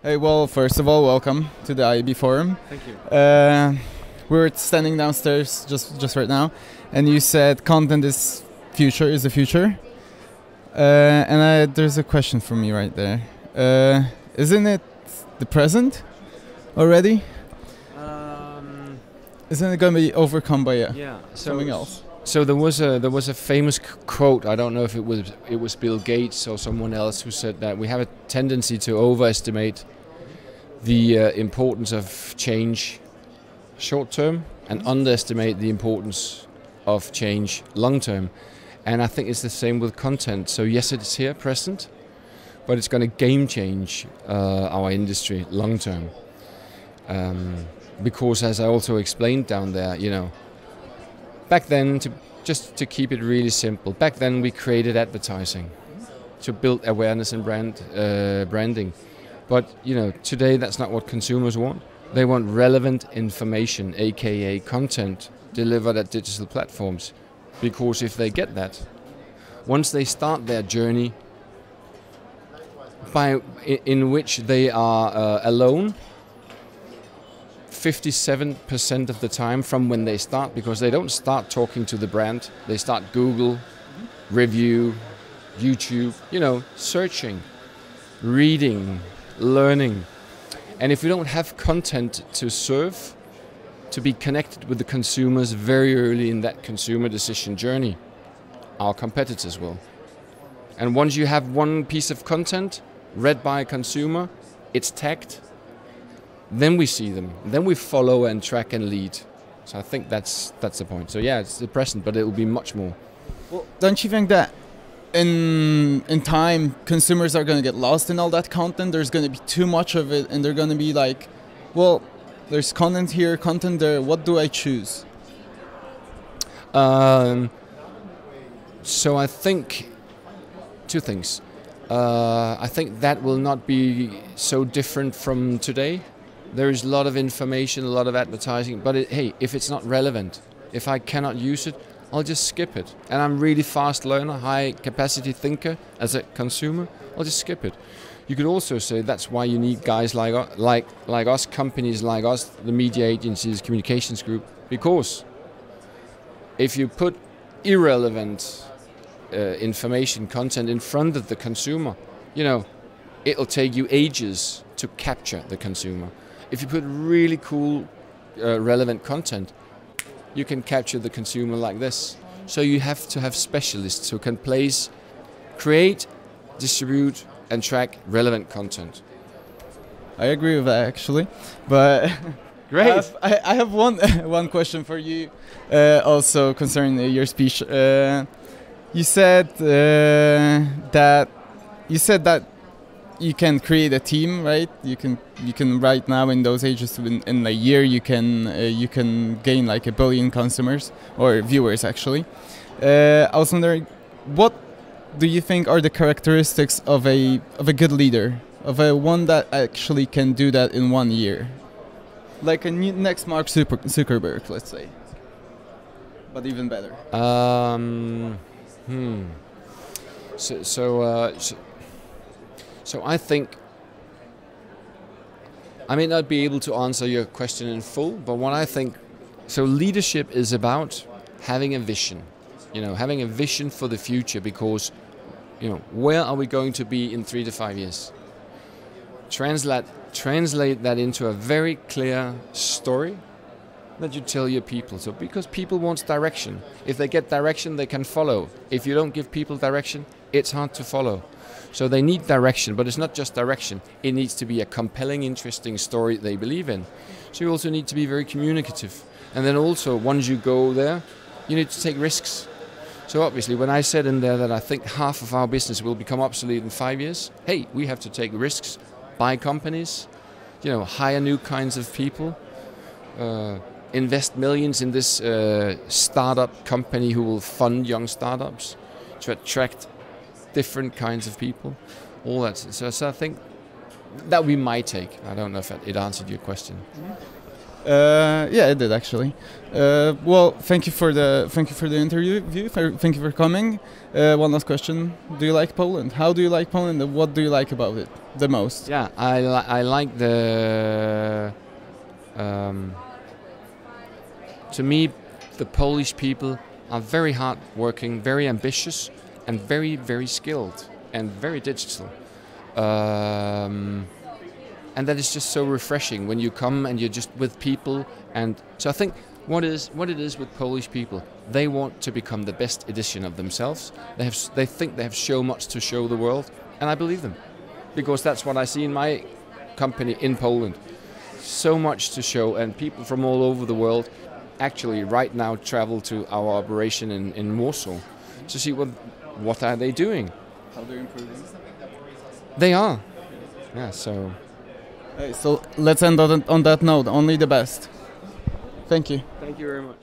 Hey, well, first of all, welcome to the IAB forum. Thank you. We're standing downstairs just right now, and you said content is the future. There's a question for me right there. Isn't it the present already? Isn't it going to be overcome by something else? So there was a famous quote. I don't know if it was Bill Gates or someone else who said that we have a tendency to overestimate the importance of change short term and underestimate the importance of change long term. And I think it's the same with content. So yes, it's here, present, but it's going to game change our industry long term. Because as I also explained down there, back then, just to keep it really simple, back then we created advertising to build awareness and branding. But today that's not what consumers want. They want relevant information, aka content, delivered at digital platforms. Because if they get that, once they start their journey, in which they are alone, 57% of the time from when they start, because they don't start talking to the brand, they start Google, review, YouTube, searching, reading, learning. And if we don't have content to serve, to be connected with the consumers very early in that consumer decision journey, our competitors will. And once you have one piece of content read by a consumer, it's tagged, then we see them, then we follow and track and lead. So I think that's the point. So yeah, it's the present, but it will be much more. Well, don't you think that in time consumers are going to get lost in all that content? There's going to be too much of it, and they're going to be like, well, there's content here, content there, what do I choose? So I think two things. I think that will not be so different from today. There is a lot of information, a lot of advertising, but hey, if it's not relevant, if I cannot use it, I'll just skip it. And I'm really fast learner, high capacity thinker as a consumer, I'll just skip it. You could also say that's why you need guys like us, companies like us, the media agencies, communications group, because if you put irrelevant information, content in front of the consumer, it'll take you ages to capture the consumer. If you put really cool, relevant content, you can capture the consumer like this. So you have to have specialists who can create, distribute, and track relevant content. I agree with that, actually, but great. I have one question for you, also concerning your speech. You said that you can create a team, right? You can right now in those ages in a year you can gain like 1 billion consumers or viewers actually. I was wondering, what do you think are the characteristics of a good leader, of a one that actually can do that in 1 year, like a next Mark Zuckerberg, let's say, but even better? So I think I may not be able to answer your question in full, but what I think, so leadership is about having a vision, having a vision for the future, because, where are we going to be in 3 to 5 years? Translate that into a very clear story that you tell your people. So because people want direction. If they get direction, they can follow. If you don't give people direction, it's hard to follow. So they need direction, but it's not just direction. It needs to be a compelling, interesting story they believe in. So you also need to be very communicative. And then also, once you go there, you need to take risks. So obviously, when I said in there that I think half of our business will become obsolete in 5 years, hey, we have to take risks, buy companies, hire new kinds of people, invest millions in this startup company who will fund young startups to attract different kinds of people, all that. So I think that we might take. I don't know if it answered your question. Yeah, I did actually. Well, thank you for the interview. Thank you for coming. One last question: do you like Poland? How do you like Poland? And what do you like about it the most? Yeah, I like the. To me, the Polish people are very hard-working, very ambitious, and very, very skilled and very digital. And that is just so refreshing when you come and you're just with people. And so I think what it is with Polish people, they want to become the best edition of themselves. They think they have so much to show the world, and I believe them, because that's what I see in my company in Poland. So much to show, and people from all over the world actually right now travel to our operation in Warsaw to see what are they doing. How they're improving. They are. Yeah, so. So let's end on that note. Only the best. Thank you. Thank you very much.